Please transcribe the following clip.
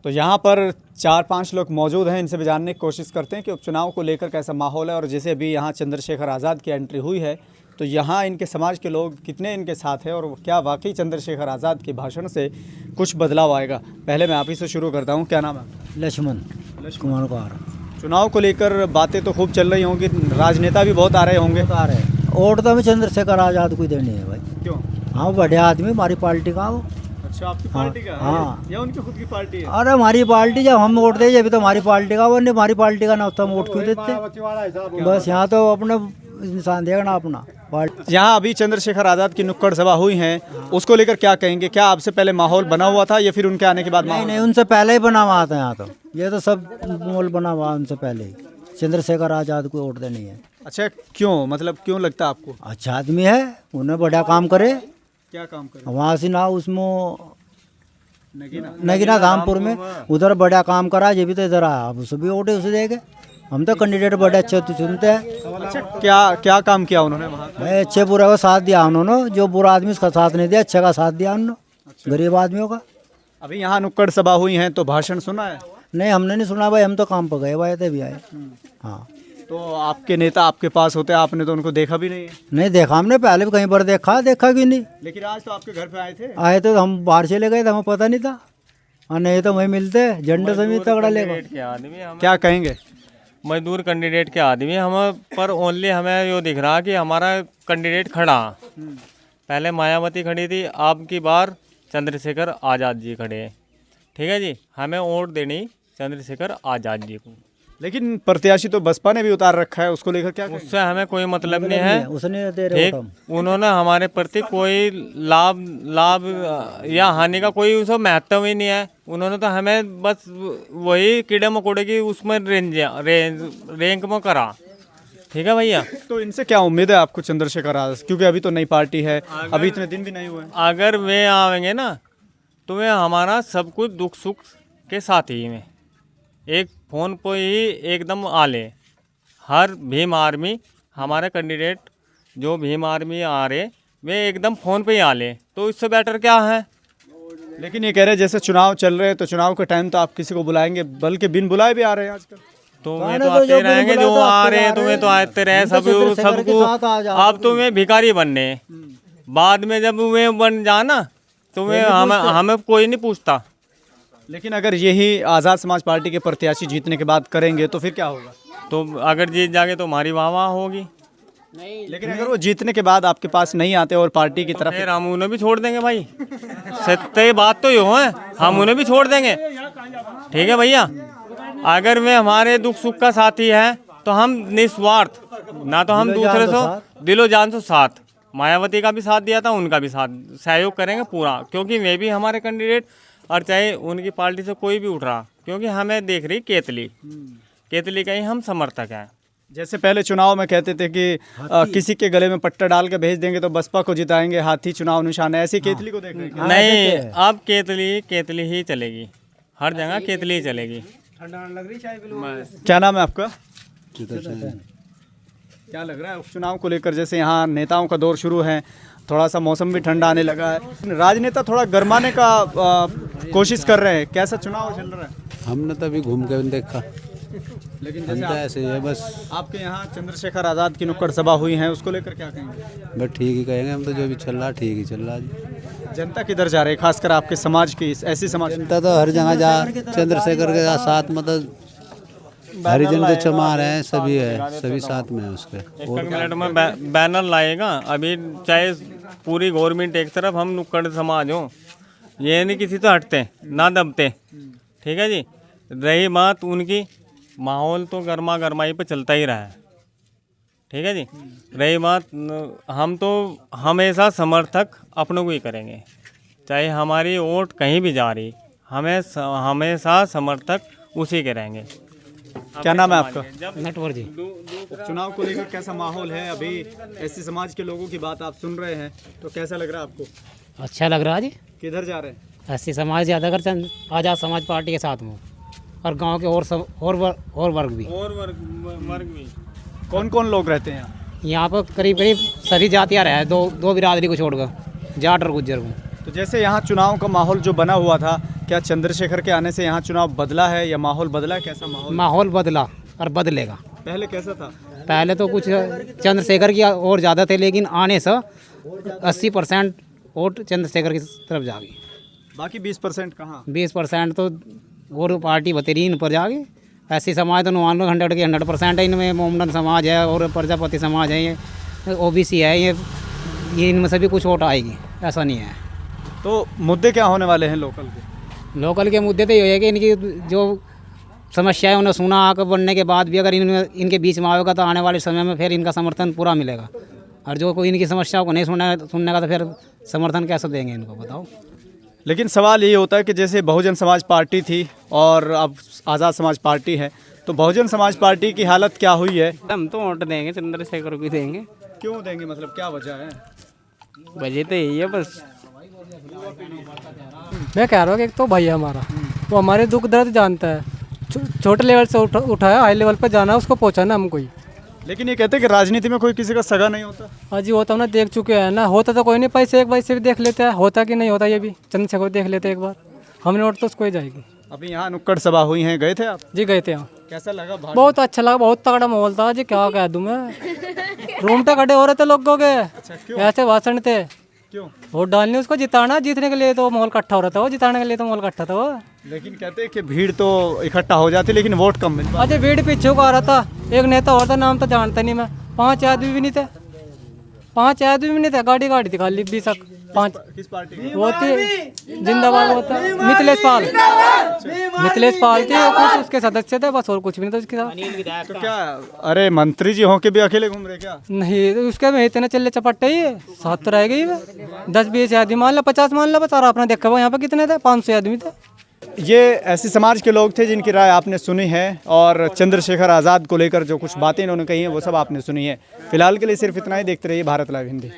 तो यहाँ पर 4-5 लोग मौजूद हैं, इनसे भी जानने की कोशिश करते हैं कि उपचुनाव को लेकर कैसा माहौल है। और जैसे अभी यहाँ चंद्रशेखर आज़ाद की एंट्री हुई है तो यहाँ इनके समाज के लोग कितने इनके साथ हैं और क्या वाकई चंद्रशेखर आज़ाद के भाषण से कुछ बदलाव आएगा। पहले मैं आप ही से शुरू करता हूँ, क्या नाम है? लक्ष्मण कुमार कौर। चुनाव को लेकर बातें तो खूब चल रही होंगी, राजनेता भी बहुत आ रहे होंगे। आ रहे हैं वोट तो हमें चंद्रशेखर आज़ाद को ही देनी है भाई। क्यों? हाँ बढ़िया आदमी, हमारी पार्टी का वो। अच्छा, आपकी पार्टी का? हाँ। या उनकी खुद की पार्टी है? अरे हमारी पार्टी, जब हम वोट दे अभी तो हमारी पार्टी का, वो नहीं हमारी पार्टी का ना होता हम वोट क्यों देते। बस यहाँ तो अपने इंसान देखना अपना पार्टी। यहाँ अभी चंद्रशेखर आज़ाद की नुक्कड़ सभा हुई है, उसको लेकर क्या कहेंगे? क्या आपसे पहले माहौल बना हुआ था या फिर उनके आने के बाद नहीं माहौल? नहीं, उनसे पहले ही बना हुआ था यहाँ तो। ये तो सब माहौल बना हुआ उनसे पहले ही। चंद्रशेखर आज़ाद को वोट देनी है। अच्छा, क्यों? मतलब क्यों लगता है आपको? अच्छा आदमी है, उन्हें बढ़िया काम करे। क्या काम करे? वहाँ से ना उसमें नगीना नगीना धामपुर में उधर बढ़िया काम करा, ये भी तो इधर आया, अब उसे भी वोटे उसे देंगे। हम तो कैंडिडेट बड़े अच्छे तो चुनते हैं। अच्छा, क्या क्या काम किया उन्होंने वहाँ? भाई अच्छे बुरा का साथ दिया उन्होंने, जो बुरा आदमी उसका साथ नहीं दिया, अच्छे का साथ दिया उन्होंने, गरीब आदमियों का। अभी यहाँ नुक्कड़ सभा हुई है तो भाषण सुना है? नहीं हमने नहीं सुना भाई, हम तो काम पर गए भाई थे भी आए। हाँ। तो आपके नेता आपके पास होते, आपने तो उनको देखा भी नहीं है। नहीं देखा हमने, पहले भी कहीं पर देखा कि नहीं। लेकिन आज तो आपके घर पे आए थे। आए तो हम बाहर चले गए थे, हमें पता नहीं था। और नहीं तो वहीं मिलते, झंडे से भी तगड़ा लेगा। क्या कहेंगे? मजदूर कैंडिडेट के आदमी हम पर ओनली हमें यो दिख रहा कि हमारा कैंडिडेट खड़ा। पहले मायावती खड़ी थी, अब की बार चंद्रशेखर आज़ाद जी खड़े हैं। ठीक है जी, हमें वोट देनी चंद्रशेखर आज़ाद जी को। लेकिन प्रत्याशी तो बसपा ने भी उतार रखा है, उसको लेकर क्या कहेंगे? उससे हमें कोई मतलब नहीं है। उसने दे रहे ठीक, उन्होंने हमारे प्रति कोई लाभ या हानि का कोई उसका महत्व ही नहीं है। उन्होंने तो हमें बस वही कीड़े मकोड़े की उसमें रैंक में करा। ठीक है भैया। तो इनसे क्या उम्मीद है आपको चंद्रशेखर आज़ाद, क्योंकि अभी तो नई पार्टी है, अभी इतने दिन भी नहीं हुए। अगर वे आवेंगे ना तो वे हमारा सब कुछ दुख सुख के साथ ही में एक फ़ोन पर ही एकदम आ ले। हर भीम आर्मी हमारे कैंडिडेट जो भीम आर्मी आ रहे वे एकदम फ़ोन पे ही आ ले, तो इससे बेटर क्या है। लेकिन ये कह रहे हैं जैसे चुनाव चल रहे हैं तो चुनाव के टाइम तो आप किसी को बुलाएंगे, बल्कि बिन बुलाए भी आ रहे हैं आजकल। तो वे तो आते रहेंगे, जो आ रहे हैं तुम्हें तो आते रहे सबको। अब तुम्हें भिखारी बनने, बाद में जब वे बन जाना तुम्हें हमें कोई नहीं पूछता। लेकिन अगर यही आज़ाद समाज पार्टी के प्रत्याशी जीतने के बाद करेंगे तो फिर क्या होगा? तो अगर जीत जागे तो हमारी वाह होगी। लेकिन अगर वो जीतने के बाद आपके पास नहीं आते और पार्टी की तरफ, फिर हम उन्हें भी छोड़ देंगे भाई। सत्य बात तो यो है, हम उन्हें भी छोड़ देंगे। ठीक है भैया, अगर वे हमारे दुख सुख का साथी है तो हम निस्वार्थ, ना तो हम दूसरे से दिलो जान से साथ, मायावती का भी साथ दिया था, उनका भी साथ सहयोग करेंगे पूरा, क्योंकि वे भी हमारे कैंडिडेट और चाहे उनकी पार्टी से कोई भी उठ रहा, क्योंकि हमें देख रही केतली का ही हम समर्थक हैं। जैसे पहले चुनाव में कहते थे कि किसी के गले में पट्टा डाल के भेज देंगे तो बसपा को जिताएंगे, हाथी चुनाव निशान है, ऐसे केतली को देख रहे हैं? नहीं, अब केतली ही चलेगी, हर जगह केतली ही चलेगी। क्या नाम है आपका? क्या लग रहा है उपचुनाव को लेकर? जैसे यहाँ नेताओं का दौर शुरू है, थोड़ा सा मौसम भी ठंडा आने लगा है, राजनेता थोड़ा गरमाने का कोशिश कर रहे हैं, कैसा चुनाव चल रहा है? हमने तो अभी घूम के देखा, लेकिन हम जैसे तो ऐसे ही है बस। आपके यहाँ चंद्रशेखर आज़ाद की नुक्कड़ सभा हुई है, उसको लेकर क्या कहेंगे? बस ठीक ही कहेंगे, हम तो जो भी चल रहा ठीक ही चल रहा जी। जनता किधर जा रही है, खासकर आपके समाज की, ऐसी समाज? जनता तो हर जगह जा चंद्रशेखर के साथ, मतलब हरिजन जो चमा रहे हैं सभी है, सभी साथ में है उसके। एक मिनट में बैनर लाएगा अभी, चाहे पूरी गवर्नमेंट एक तरफ, हम नुक्कड़ समाज हो, ये नहीं किसी तो हटते ना दबते। ठीक है जी, रही बात उनकी, माहौल तो गर्मा गर्माई पे चलता ही रहा है। ठीक है जी, रही बात, हम तो हमेशा समर्थक अपनों को ही करेंगे, चाहे हमारी वोट कहीं भी जा रही, हमें हमेशा समर्थक उसी के रहेंगे। क्या नाम है आपका? नटवर जी। चुनाव को लेकर कैसा माहौल है? अभी एससी समाज के लोगों की बात आप सुन रहे हैं तो कैसा लग रहा है आपको? अच्छा लग रहा है जी। किधर जा रहे हैं? एससी समाज ज़्यादातर आज़ाद समाज पार्टी के साथ में, और गांव के और वर्ग भी। कौन कौन लोग रहते हैं यहाँ? यहाँ पर करीब करीब सभी जातियाँ रहे, दो बिरादरी को छोड़कर, जाट और गुज्जर को। तो जैसे यहाँ चुनाव का माहौल जो बना हुआ था, क्या चंद्रशेखर के आने से यहाँ चुनाव बदला है या माहौल बदला है? कैसा माहौल माहौल बदला और बदलेगा। पहले कैसा था? पहले तो कुछ चंद्रशेखर की और ज़्यादा थे, लेकिन आने से 80% वोट चंद्रशेखर की तरफ जागी। बाकी 20% कहाँ? 20% तो और पार्टी बतेरीन पर जागी। ऐसी समाज तो मान लो 100 के 100% है। इनमें मोमडन समाज है और प्रजापति समाज है, ये ओबीसी है, ये इनमें से भी कुछ वोट आएगी, ऐसा नहीं है। तो मुद्दे क्या होने वाले हैं लोकल के? लोकल के मुद्दे तो ये है कि इनकी जो समस्याएं उन्हें सुना आकर बनने के बाद भी अगर इनके बीच में आएगा तो आने वाले समय में फिर इनका समर्थन पूरा मिलेगा। और जो कोई इनकी समस्याओं को नहीं सुनने का तो फिर समर्थन कैसे देंगे इनको, बताओ। लेकिन सवाल ये होता है कि जैसे बहुजन समाज पार्टी थी और अब आज़ाद समाज पार्टी है, तो बहुजन समाज पार्टी की हालत क्या हुई है? हम तो वोट देंगे, चंद्रशेखर को देंगे। क्यों देंगे, मतलब क्या वजह है? वजह तो यही है बस। मैं कह रहा हूँ कि एक तो भाई है हमारा, वो हमारे दुख दर्द जानता है। छोटे लेवल से उठाया, हाई लेवल पर जाना, उसको पहुँचाना हम कोई। लेकिन ये कहते हैं कि राजनीति में कोई किसी का सगा नहीं होता। हाँ जी, होता हमने देख चुके हैं ना। होता तो कोई नहीं, पैसे एक बार से भी देख लेते हैं, होता कि नहीं होता ये भी चंद्रशेखर देख लेते हैं एक बार। हमने वोट तो उसको ही जाएगी। अभी यहाँ नुक्कड़ सभा हुई है, गए थे आप? जी गए थे यहाँ। कैसा लगा? बहुत अच्छा लगा, बहुत तगड़ा माहौल था जी, क्या कह दूँ मैं। रूम पे खड़े हो रहे थे लोगों के, ऐसे भाषण थे। क्यों? वोट डालनी, उसको जिताना, जीतने के लिए तो माहौल इकट्ठा हो रहा था, वो जिताने के लिए तो माहौल इकट्ठा था वो। लेकिन कहते हैं कि भीड़ तो इकट्ठा हो जाती, लेकिन वोट कम मिल पाता। अजय भीड़ पीछे को आ रहा था, एक नेता और था, नाम तो जानता नहीं मैं। 5 आदमी भी नहीं थे, 5 आदमी भी नहीं थे, गाड़ी थी खाली 20 5। किस पार्टी की? वो थी जिंदाबाद, वो था मिथिलेश पाल थे, और कुछ उसके सदस्य थे बस, और कुछ भी नहीं था उसके साथ। तो क्या अरे मंत्री जी होके भी अकेले घूम रहे क्या? नहीं, उसके में इतने चले चपट्टे ही, साथ तो रह गई 10-20 आदमी मान लो, 50 मान लो बस। और आपने देखा वो यहाँ पे कितने थे, 500 आदमी थे। ये ऐसे समाज के लोग थे जिनकी राय आपने सुनी है, और चंद्रशेखर आज़ाद को लेकर जो कुछ बातें इन्होंने कही हैं वो सब आपने सुनी है। फिलहाल के लिए सिर्फ इतना ही। देखते रहिए भारत लाइव हिंदी।